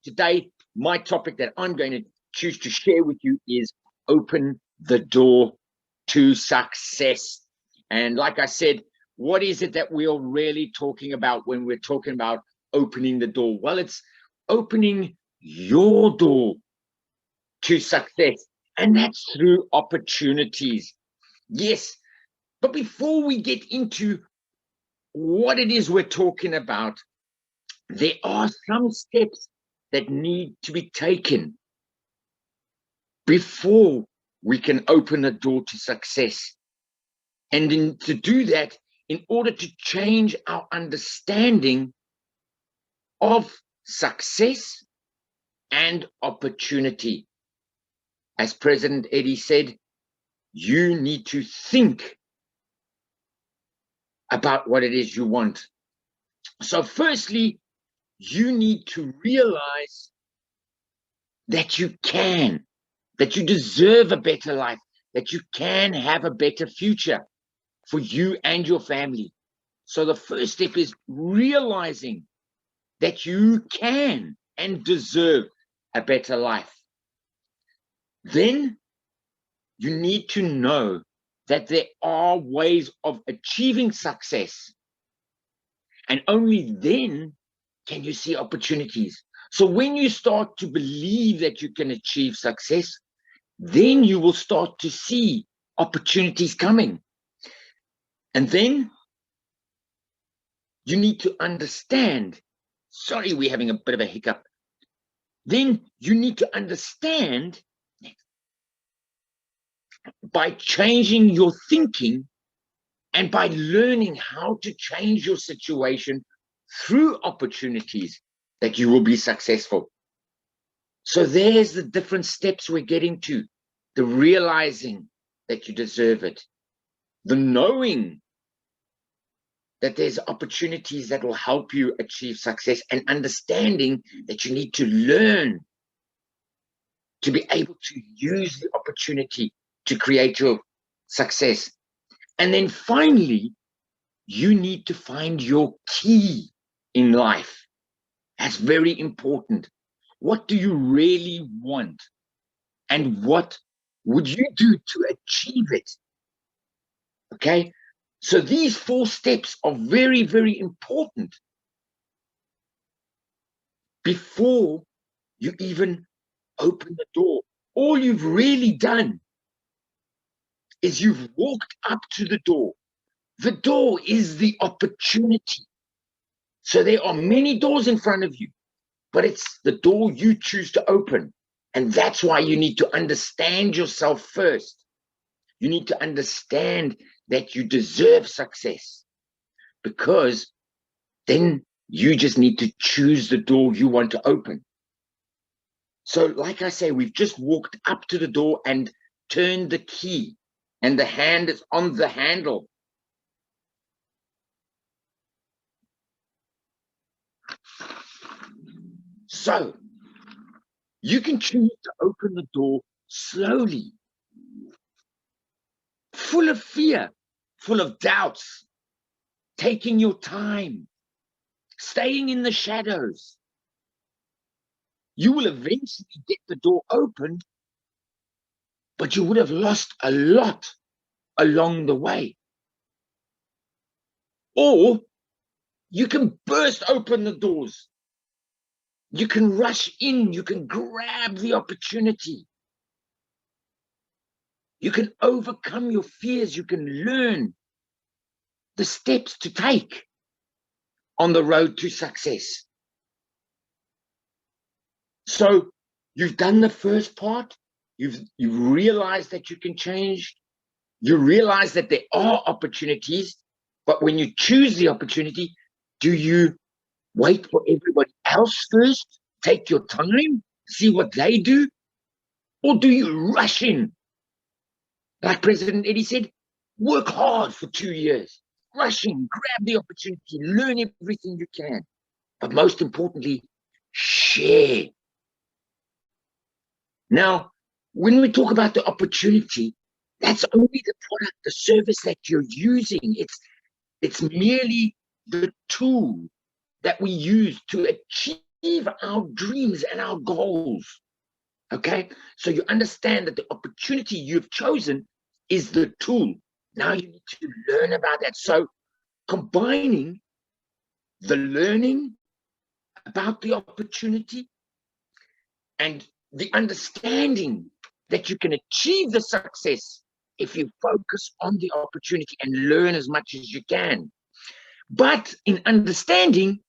today, my topic that I'm going to choose to share with you is open the door to success. And like I said, what is it that we're really talking about when we're talking about opening the door? Well, it's opening your door to success, and that's through opportunities. Yes, but before we get into what it is we're talking about, there are some steps that need to be taken before we can open the door to success. And to do that, in order to change our understanding of success and opportunity. As President Eddie said, you need to think about what it is you want. So firstly, you need to realize that you can, that you deserve a better life, that you can have a better future for you and your family. So the first step is realizing that you can and deserve a better life. Then you need to know that there are ways of achieving success. And only then can you see opportunities. So when you start to believe that you can achieve success, then you will start to see opportunities coming. And then you need to understand, sorry, we're having a bit of a hiccup. Then you need to understand by changing your thinking and by learning how to change your situation through opportunities that you will be successful. So there's the different steps we're getting to: the realizing that you deserve it, the knowing that there's opportunities that will help you achieve success, and understanding that you need to learn to be able to use the opportunity to create your success. And then finally, you need to find your key in life. That's very important. What do you really want? And what would you do to achieve it? Okay? So these 4 steps are very, very important before you even open the door. All you've really done is you've walked up to the door. The door is the opportunity. So there are many doors in front of you, but it's the door you choose to open. And that's why you need to understand yourself first. You need to understand that you deserve success, because then you just need to choose the door you want to open. So like I say, we've just walked up to the door and turned the key, and the hand is on the handle. So you can choose to open the door slowly, full of fear, full of doubts, taking your time, staying in the shadows. You will eventually get the door opened, but you would have lost a lot along the way. Or you can burst open the doors. You can rush in. You can grab the opportunity. You can overcome your fears. You can learn the steps to take on the road to success. So you've done the first part. You've realized that you can change. You realize that there are opportunities, but when you choose the opportunity, do you wait for everybody else first? Take your time, see what they do? Or do you rush in? Like President Eddie said, work hard for 2 years. Rush in, grab the opportunity, learn everything you can. But most importantly, share. Now, when we talk about the opportunity, that's only the product, the service that you're using. It's merely the tool that we use to achieve achieve our dreams and our goals. Okay, so you understand that the opportunity you've chosen is the tool. Now you need to learn about that. So combining the learning about the opportunity and the understanding that you can achieve the success if you focus on the opportunity and learn as much as you can. But in understanding,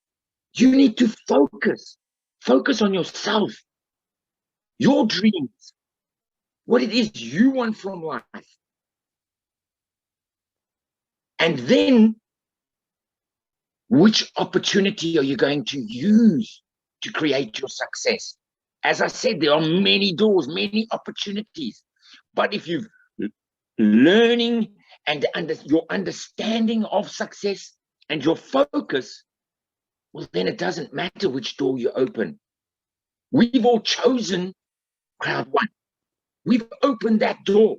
you need to focus on yourself, your dreams, what it is you want from life. And then, which opportunity are you going to use to create your success? As I said, there are many doors, many opportunities. But if you're learning and your understanding of success and your focus, well, then it doesn't matter which door you open. We've all chosen crowd one. We've opened that door.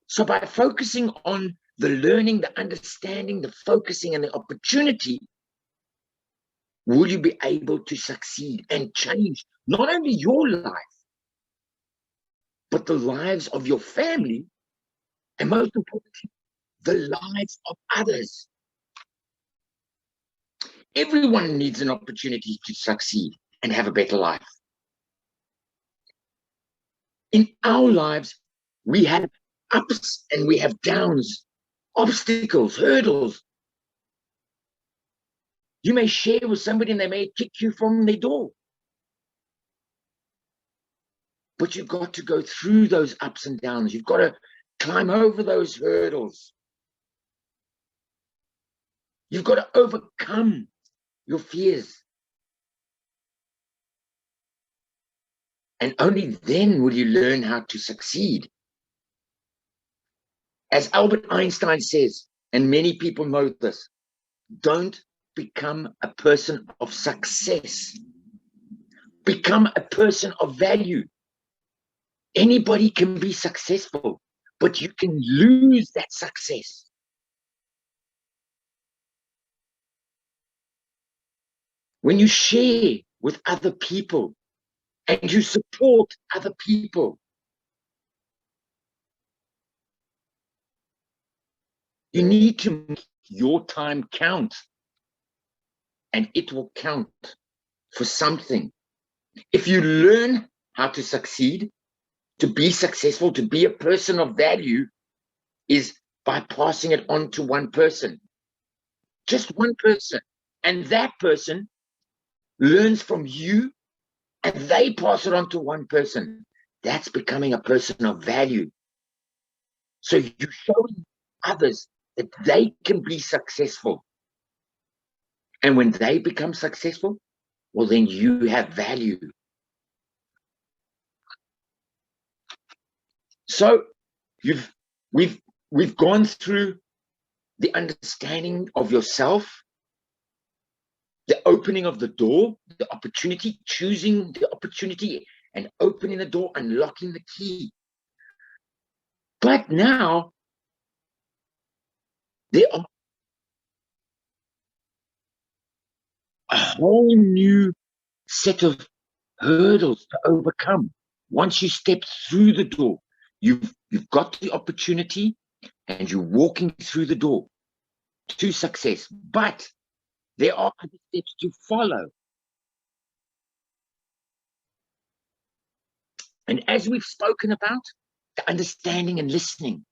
So by focusing on the learning, the understanding, the focusing, and the opportunity, will you be able to succeed and change not only your life, but the lives of your family, and most importantly, the lives of others. Everyone needs an opportunity to succeed and have a better life. In our lives, we have ups and we have downs, obstacles, hurdles. You may share with somebody and they may kick you from their door. But you've got to go through those ups and downs. You've got to climb over those hurdles. You've got to overcome your fears. And only then will you learn how to succeed. As Albert Einstein says, and many people know this, don't become a person of success. Become a person of value. Anybody can be successful, but you can lose that success. When you share with other people and you support other people, you need to make your time count, and it will count for something. If you learn how to succeed, to be successful, to be a person of value, is by passing it on to one person. Just one person. And that person learns from you and they pass it on to one person. That's becoming a person of value. So you show others that they can be successful. And when they become successful, well, then you have value. So we've gone through the understanding of yourself, the opening of the door, the opportunity, choosing the opportunity and opening the door, unlocking the key. But now there are a whole new set of hurdles to overcome. Once you step through the door, you've got the opportunity and you're walking through the door to success. But there are other steps to follow. And as we've spoken about, the understanding and listening,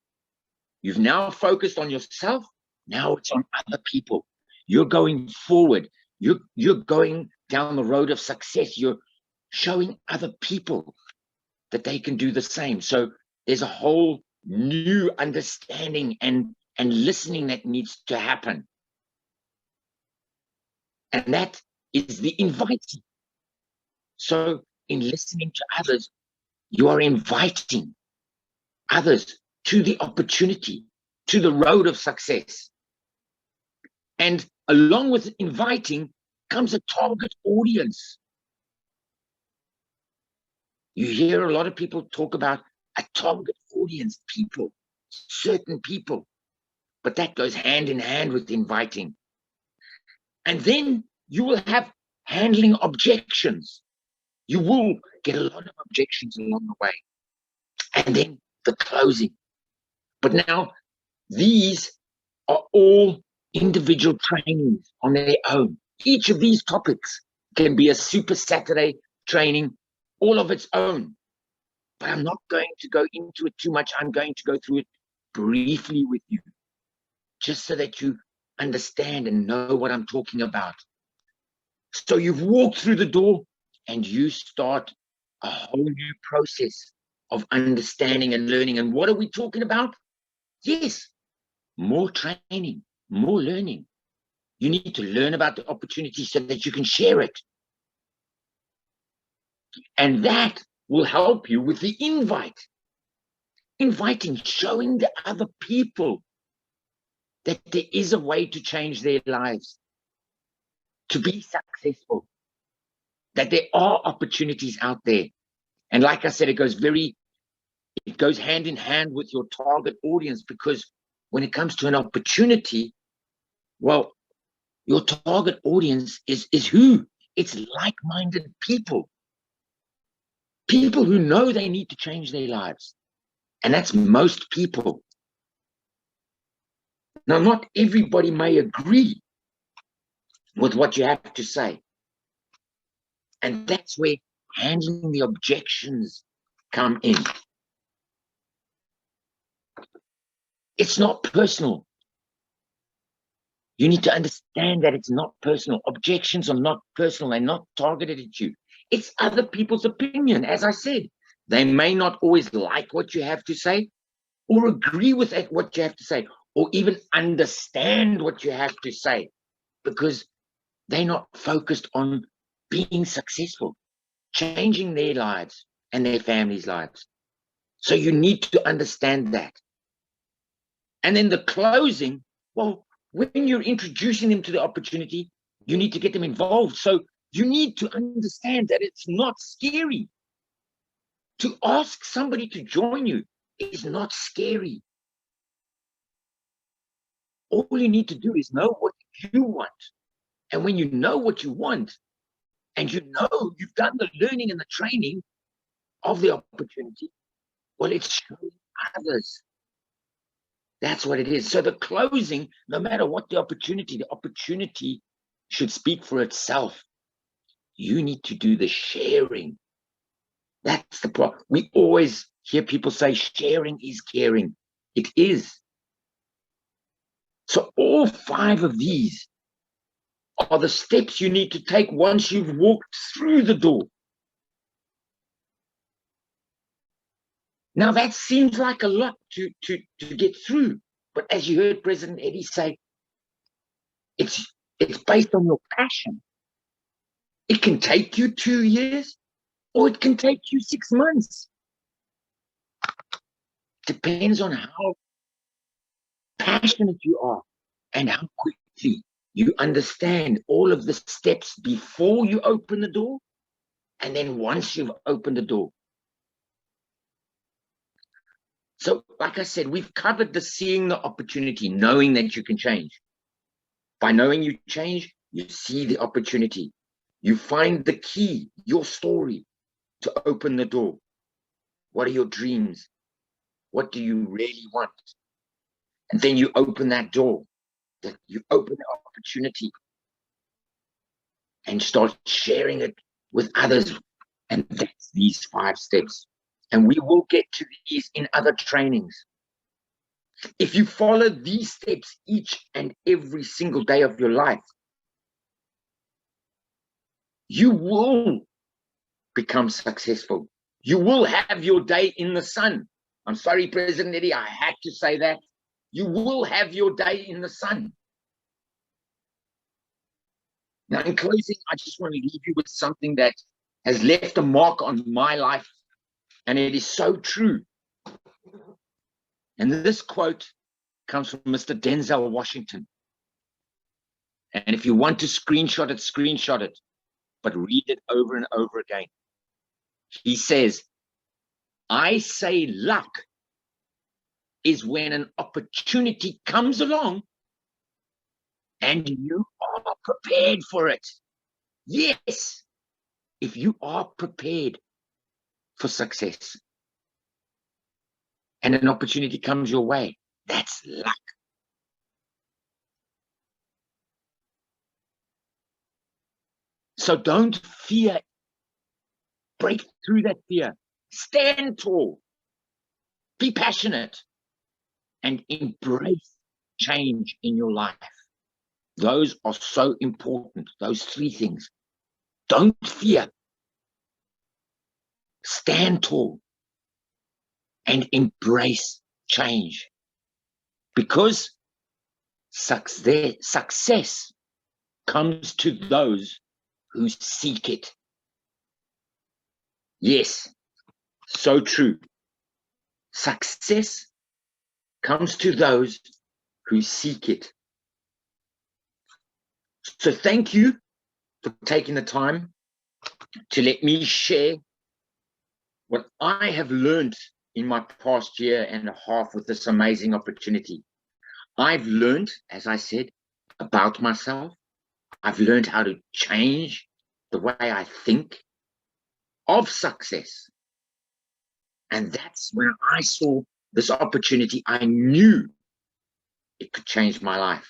you've now focused on yourself. Now it's on other people. You're going forward. You're going down the road of success. You're showing other people that they can do the same. So there's a whole new understanding and listening that needs to happen. And that is the inviting. So in listening to others, you are inviting others to the opportunity, to the road of success. And along with inviting comes a target audience. You hear a lot of people talk about a target audience, people, certain people, but that goes hand in hand with inviting. And then you will have handling objections. You will get a lot of objections along the way. And then the closing. But now, these are all individual trainings on their own. Each of these topics can be a Super Saturday training all of its own. But I'm not going to go into it too much. I'm going to go through it briefly with you, just so that you understand and know what I'm talking about. So you've walked through the door and you start a whole new process of understanding and learning. And what are we talking about? Yes, more training, more learning. You need to learn about the opportunity so that you can share it. And that will help you with the invite. Inviting, showing the other people that there is a way to change their lives, to be successful, that there are opportunities out there. And like I said, it goes hand in hand with your target audience, because when it comes to an opportunity, well, your target audience is who? It's like-minded people. People who know they need to change their lives. And that's most people. Now, not everybody may agree with what you have to say. And that's where handling the objections come in. It's not personal. You need to understand that it's not personal. Objections are not personal. They're not targeted at you. It's other people's opinion. As I said, they may not always like what you have to say, or agree with what you have to say, or even understand what you have to say, because they're not focused on being successful, changing their lives and their families' lives. So you need to understand that. And then the closing, well, when you're introducing them to the opportunity, you need to get them involved. So you need to understand that it's not scary. To ask somebody to join you is not scary. All you need to do is know what you want. And when you know what you want, and you know you've done the learning and the training of the opportunity, well, it's showing others. That's what it is. So the closing, no matter what the opportunity should speak for itself. You need to do the sharing. That's the problem. We always hear people say sharing is caring. It is. So all 5 of these are the steps you need to take once you've walked through the door. Now that seems like a lot to get through. But as you heard President Eddie say, it's based on your passion. It can take you 2 years, or it can take you 6 months. Depends on how passionate you are and how quickly you understand all of the steps before you open the door, and then once you've opened the door. So, like I said, we've covered the seeing the opportunity, knowing that you can change. By knowing you change, you see the opportunity. You find the key, your story, to open the door. What are your dreams? What do you really want? And then you open that door. You open the opportunity and start sharing it with others. And that's these 5 steps. And we will get to these in other trainings. If you follow these steps each and every single day of your life, you will become successful. You will have your day in the sun. I'm sorry, President Eddie, I had to say that. You will have your day in the sun. Now, in closing, I just want to leave you with something that has left a mark on my life, and it is so true. And this quote comes from Mr. Denzel Washington. And if you want to screenshot it, but read it over and over again. He says, I say luck is when an opportunity comes along and you are prepared for it. Yes, if you are prepared for success and an opportunity comes your way, that's luck. So don't fear. Break through that fear. Stand tall. Be passionate and embrace change in your life. Those are so important. Those three things. Don't fear. Stand tall and embrace change, because success comes to those who seek it. Yes, so true. Success comes to those who seek it. So thank you for taking the time to let me share what I have learned in my past year and a half with this amazing opportunity. I've learned, as I said, about myself. I've learned how to change the way I think of success. And that's when I saw this opportunity. I knew it could change my life.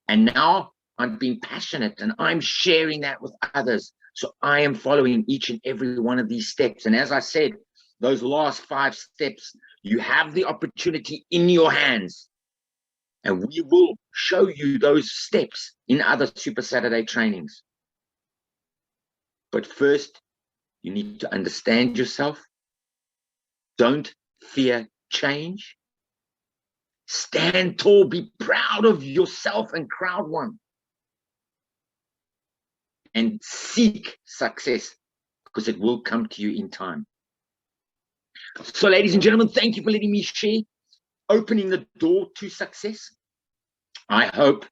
And now I'm being passionate and I'm sharing that with others. So I am following each and every one of these steps. And as I said, those last 5 steps, you have the opportunity in your hands. And we will show you those steps in other Super Saturday trainings. But first, you need to understand yourself. Don't fear change. Stand tall, be proud of yourself and crowd one. And seek success, because it will come to you in time. So, ladies and gentlemen, thank you for letting me share, opening the door to success. I hope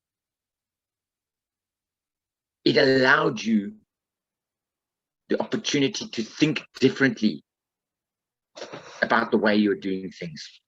it allowed you the opportunity to think differently about the way you're doing things.